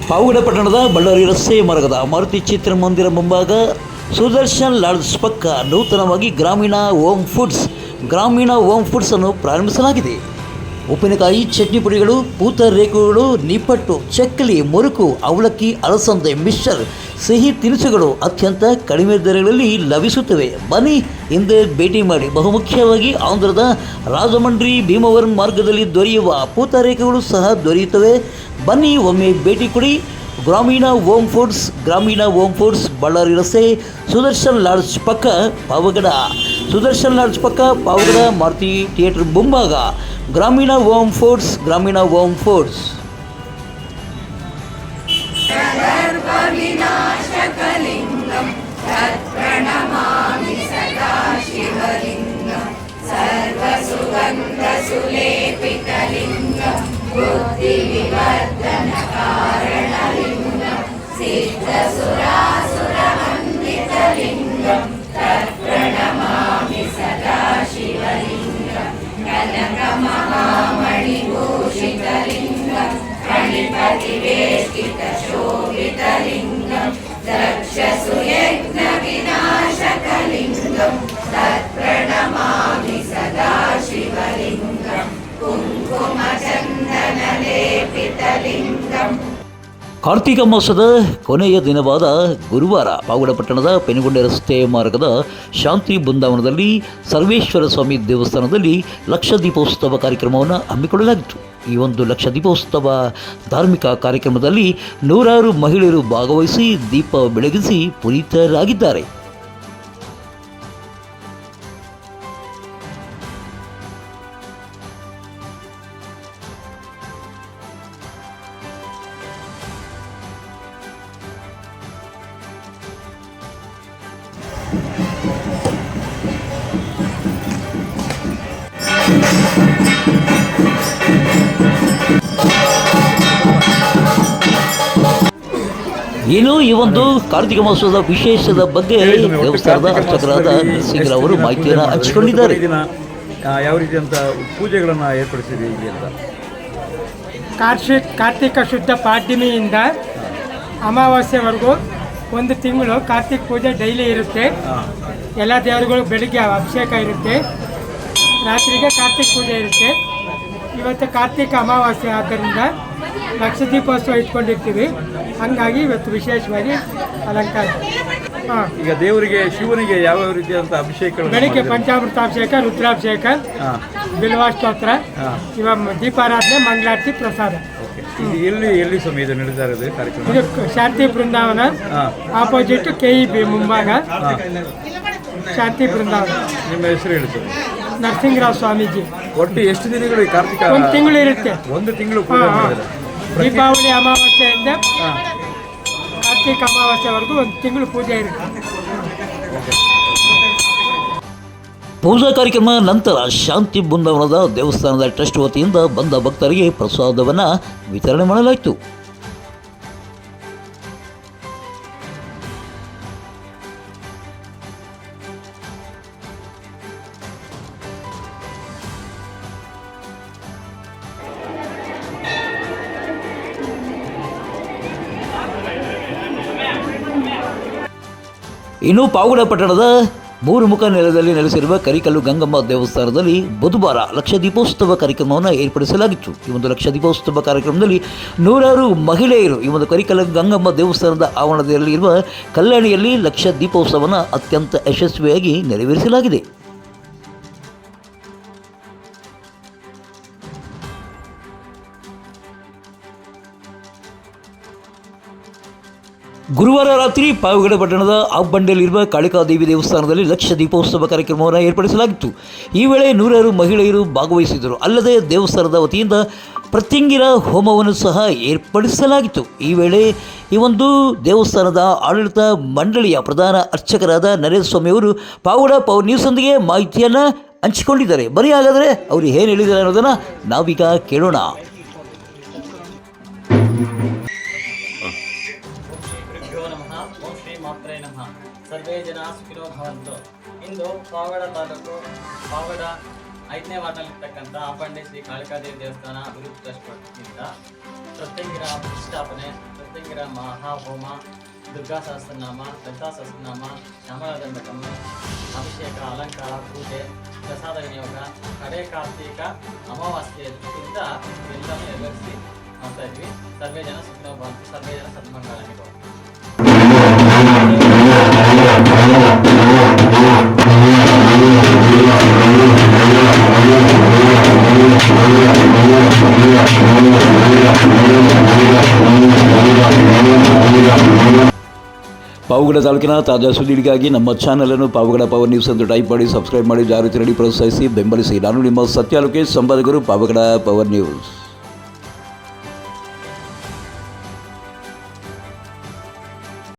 ಪಾವಗಡ ಪಟ್ಟಣದ ಬಳ್ಳಾರಿ ರಸ್ತೆ ಮಾರ್ಗದ ಮಾರುತಿ ಚಿತ್ರಮಂದಿರ ಮುಂಭಾಗ ಸುದರ್ಶನ್ ಲಾಡ್ಜ್ ಪಕ್ಕ ನೂತನವಾಗಿ ಗ್ರಾಮೀಣ ಹೋಮ್ ಫುಡ್ಸ್ ಅನ್ನು ಪ್ರಾರಂಭಿಸಲಾಗಿದೆ. ಉಪ್ಪಿನಕಾಯಿ, ಚಟ್ನಿ ಪುಡಿಗಳು, ಪೂತರೇಕುಗಳು, ನಿಪ್ಪಟ್ಟು, ಚಕ್ಕಲಿ, ಮುರುಕು, ಅವಲಕ್ಕಿ, ಅಲಸಂದೆ, ಮಿಕ್ಸರ್, ಸಿಹಿ ತಿನಿಸುಗಳು ಅತ್ಯಂತ ಕಡಿಮೆ ದರಗಳಲ್ಲಿ ಲಭಿಸುತ್ತವೆ. ಬನ್ನಿ, ಹಿಂದೆ ಭೇಟಿ ಮಾಡಿ. ಬಹುಮುಖ್ಯವಾಗಿ ಆಂಧ್ರದ ರಾಜಮಂಡ್ರಿ ಭೀಮವರಂ ಮಾರ್ಗದಲ್ಲಿ ದೊರೆಯುವ ಪೂತರೇಕುಗಳು ಸಹ ದೊರೆಯುತ್ತವೆ. ಬನ್ನಿ, ಒಮ್ಮೆ ಭೇಟಿ ಕೊಡಿ. ಗ್ರಾಮೀಣ ಹೋಮ್ ಫುಡ್ಸ್ ಬಳ್ಳಾರಿ ರಸ್ತೆ ಸುದರ್ಶನ್ ಲಾಡ್ಜ್ ಪಕ್ಕ ಪಾವಗಡ. ಮಾರುತಿ ಥಿಯೇಟರ್ ಮುಂಭಾಗ ಗ್ರಾಮೀಣ ಹೋಮ್ ಫುಡ್ಸ್. ಕಾರ್ತಿಕ ಮಾಸದ ಕೊನೆಯ ದಿನವಾದ ಗುರುವಾರ ಪಾವಗಡ ಪಟ್ಟಣದ ಪೆನುಗೊಂಡೆ ರಸ್ತೆ ಮಾರ್ಗದ ಶಾಂತಿ ಬೃಂದಾವನದಲ್ಲಿ ಸರ್ವೇಶ್ವರ ಸ್ವಾಮಿ ದೇವಸ್ಥಾನದಲ್ಲಿ ಲಕ್ಷ ದೀಪೋತ್ಸವ ಕಾರ್ಯಕ್ರಮವನ್ನು ಹಮ್ಮಿಕೊಳ್ಳಲಾಗಿತ್ತು. ಈ ಒಂದು ಲಕ್ಷ ದೀಪೋತ್ಸವ ಧಾರ್ಮಿಕ ಕಾರ್ಯಕ್ರಮದಲ್ಲಿ ನೂರಾರು ಮಹಿಳೆಯರು ಭಾಗವಹಿಸಿ ದೀಪ ಬೆಳಗಿಸಿ ಪುನೀತರಾಗಿದ್ದಾರೆ. ಇನ್ನು ಈ ಒಂದು ಕಾರ್ತಿಕ ಮಾಸದ ವಿಶೇಷದ ಬಗ್ಗೆ ದೇವಸ್ಥಾನದ ಅರ್ಚಕರಾದ ನರಸಿಂಗ್ ಅವರು ಮಾಹಿತಿಯನ್ನು ಹಂಚಿಕೊಂಡಿದ್ದಾರೆ. ಯಾವ ರೀತಿ ಅಂತ ಪೂಜೆಗಳನ್ನು ಏರ್ಪಡಿಸಿದ್ದೀವಿ ಅಂತ ಕಾರ್ತಿಕ ಶುದ್ಧ ಪಾಡ್ಯಮಿಯಿಂದ ಅಮಾವಾಸ್ಯೆವರೆಗೂ ಒಂದು ತಿಂಗಳು ಕಾರ್ತಿಕ ಪೂಜೆ ಡೈಲಿ ಇರುತ್ತೆ. ಎಲ್ಲ ದೇವರುಗಳು ಬೆಳಿಗ್ಗೆ ಅಭಿಷೇಕ ಇರುತ್ತೆ, ರಾತ್ರಿಗೆ ಕಾರ್ತಿಕ ಪೂಜೆ ಇರುತ್ತೆ. ಇವತ್ತು ಕಾರ್ತಿಕ ಅಮಾವಾಸ್ಯೆ ಆದ್ದರಿಂದ ಲಕ್ಷ ದೀಪೋತ್ಸವ ಇಟ್ಕೊಂಡಿರ್ತೀವಿ. ಹಂಗಾಗಿ ಇವತ್ತು ವಿಶೇಷವಾಗಿ ಅಲಂಕಾರ. ಈಗ ದೇವರಿಗೆ ಶಿವನಿಗೆ ಯಾವ ರೀತಿಯಾದಂಥ ಅಭಿಷೇಕ? ಬೆಳಿಗ್ಗೆ ಪಂಚಾಮೃತಾಭಿಷೇಕ, ರುದ್ರಾಭಿಷೇಕ, ಬಿಲ್ವಾಸ್ತೋತ್ರ, ಇವಾಗ ದೀಪಾರಾಧನೆ, ಮಂಗಳಾರತಿ, ಪ್ರಸಾದ. ಎಲ್ಲಿ ಸಮಯ ಇದು ನಡೀತಾ ಇರೋದು ಕಾರ್ಯಕ್ರಮ? ಇದು ಶಾಂತಿ ಬೃಂದಾವನ ಆಪೋಸಿಟ್ KEB ಮುಂಭಾಗ ಶಾಂತಿ ಬೃಂದಾವನ. ನಿಮ್ಮ ಹೆಸರು ಹೇಳಿ ಸರ್? ನರಸಿಂಗರಾವ್ ಸ್ವಾಮೀಜಿ. ಒಟ್ಟು ಎಷ್ಟು ದಿನಗಳು ಈ ಕಾರ್ತಿಕ? ಒಂದು ತಿಂಗಳು ಇರುತ್ತೆ. ಒಂದು ತಿಂಗಳು ದೀಪಾವಳಿ ಅಮಾವಾಸ್ಯೆಯಿಂದ ಕಾರ್ತಿಕ ಅಮಾವಾಸ್ಯೆವರೆಗೂ ಒಂದು ತಿಂಗಳು ಪೂಜೆ ಇರುತ್ತೆ. ಪೂಜಾ ಕಾರ್ಯಕ್ರಮ ನಂತರ ಶಾಂತಿ ಬೃಂದಾವನದ ದೇವಸ್ಥಾನದ ಟ್ರಸ್ಟ್ ವತಿಯಿಂದ ಬಂದ ಭಕ್ತರಿಗೆ ಪ್ರಸಾದವನ್ನು ವಿತರಣೆ ಮಾಡಲಾಯಿತು. ಇನ್ನು ಪಾವಗಡ ಪಟ್ಟಣದ ಮೂರು ಮುಖ ನೆಲದಲ್ಲಿ ನೆಲೆಸಿರುವ ಕರಿಕಲ್ಲು ಗಂಗಮ್ಮ ದೇವಸ್ಥಾನದಲ್ಲಿ ಬುಧವಾರ ಲಕ್ಷ ದೀಪೋತ್ಸವ ಕಾರ್ಯಕ್ರಮವನ್ನು ಏರ್ಪಡಿಸಲಾಗಿತ್ತು. ಈ ಒಂದು ಲಕ್ಷ ದೀಪೋತ್ಸವ ಕಾರ್ಯಕ್ರಮದಲ್ಲಿ ನೂರಾರು ಮಹಿಳೆಯರು ಈ ಒಂದು ಕರಿಕಲ್ಲು ಗಂಗಮ್ಮ ದೇವಸ್ಥಾನದ ಆವರಣದಲ್ಲಿರುವ ಕಲ್ಯಾಣಿಯಲ್ಲಿ ಲಕ್ಷ ದೀಪೋತ್ಸವವನ್ನು ಅತ್ಯಂತ ಯಶಸ್ವಿಯಾಗಿ ನೆರವೇರಿಸಲಾಗಿದೆ. ಗುರುವಾರ ರಾತ್ರಿ ಪಾವಗಡ ಪಟ್ಟಣದ ಆಬ್ಬಂಡೆಯಲ್ಲಿರುವ ಕಾಳಿಕಾದೇವಿ ದೇವಸ್ಥಾನದಲ್ಲಿ ಲಕ್ಷ ದೀಪೋತ್ಸವ ಕಾರ್ಯಕ್ರಮವನ್ನು ಏರ್ಪಡಿಸಲಾಗಿತ್ತು. ಈ ವೇಳೆ ನೂರಾರು ಮಹಿಳೆಯರು ಭಾಗವಹಿಸಿದರು. ಅಲ್ಲದೆ ದೇವಸ್ಥಾನದ ವತಿಯಿಂದ ಪ್ರತ್ಯಂಗಿರ ಹೋಮವನ್ನು ಸಹ ಏರ್ಪಡಿಸಲಾಗಿತ್ತು. ಈ ವೇಳೆ ಈ ಒಂದು ದೇವಸ್ಥಾನದ ಆಡಳಿತ ಮಂಡಳಿಯ ಪ್ರಧಾನ ಅರ್ಚಕರಾದ ನರೇಂದ್ರ ಸ್ವಾಮಿಯವರು ಪಾವಗಡ ಪವರ್ ನ್ಯೂಸ್ನೊಂದಿಗೆ ಮಾಹಿತಿಯನ್ನು ಹಂಚಿಕೊಂಡಿದ್ದಾರೆ. ಬರೀ ಹಾಗಾದರೆ ಅವರು ಏನು ಹೇಳಿದ್ದಾರೆ ಅನ್ನೋದನ್ನು ನಾವೀಗ ಕೇಳೋಣ. ಸರ್ವೇ ಜನ ಸುಖಿನೋ ಭವಂತು. ಇಂದು ಪಾವಗಡ ತಾಲೂಕು ಪಾವಗಡ 5ನೇ ವಾರ್ಡ್ನಲ್ಲಿರ್ತಕ್ಕಂಥ ಆಪಂಡೆ ಶ್ರೀ ಕಾಳಿಕಾದೇವಿ ದೇವಸ್ಥಾನ ಅಭಿವೃದ್ಧಿ ಟ್ರಸ್ಟ್ ವತಿಯಿಂದ ಪ್ರತ್ಯಂಗಿರ ಪ್ರತಿಷ್ಠಾಪನೆ ನವರಾತ್ರಿಗಳ ಮಹಾಹೋಮ, ದುರ್ಗಾ ಸಹಸ್ರನಾಮ, ಲಲಿತಾ ಸಹಸ್ರನಾಮ, ಶ್ಯಾಮಲಾದಂಡಕಂ, ಅಭಿಷೇಕ, ಅಲಂಕಾರ, ಪೂಜೆ, ಪ್ರಸಾದ ವಿನಿಯೋಗ, ಕಡೆ ಕಾರ್ತಿಕ ಅಮಾವಾಸ್ಯೆಯಿಂದ ಎಲ್ಲನೂ ನೆರವೇರಿಸಿ ಮಾಡ್ತಾ ಇದ್ವಿ. ಸರ್ವೇ ಜನ ಸುಖಿನೋ ಭವಂತು, ಸರ್ವೇ ಜನ ಸನ್ಮಂಗಳಾನಿ ಭವಂತು. ಪಾವಗಡ ತಾಲೂಕಿನ ತಾಜಾ ಸುದ್ದಿಗಳಿಗಾಗಿ ನಮ್ಮ ಚಾನಲನ್ನು ಪಾವಗಡ ಪವರ್ ನ್ಯೂಸ್ ಎಂದು ಟೈಪ್ ಮಾಡಿ ಸಬ್ಸ್ಕ್ರೈಬ್ ಮಾಡಿ ಜಾಗೃತಿ ನೀಡಿ ಪ್ರೋತ್ಸಾಹಿಸಿ ಬೆಂಬಲಿಸಿ. ನಾನು ನಿಮ್ಮ ಸತ್ಯ ಲೋಕೇಶ್, ಸಂಪಾದಕರು, ಪಾವಗಡ ಪವರ್ ನ್ಯೂಸ್.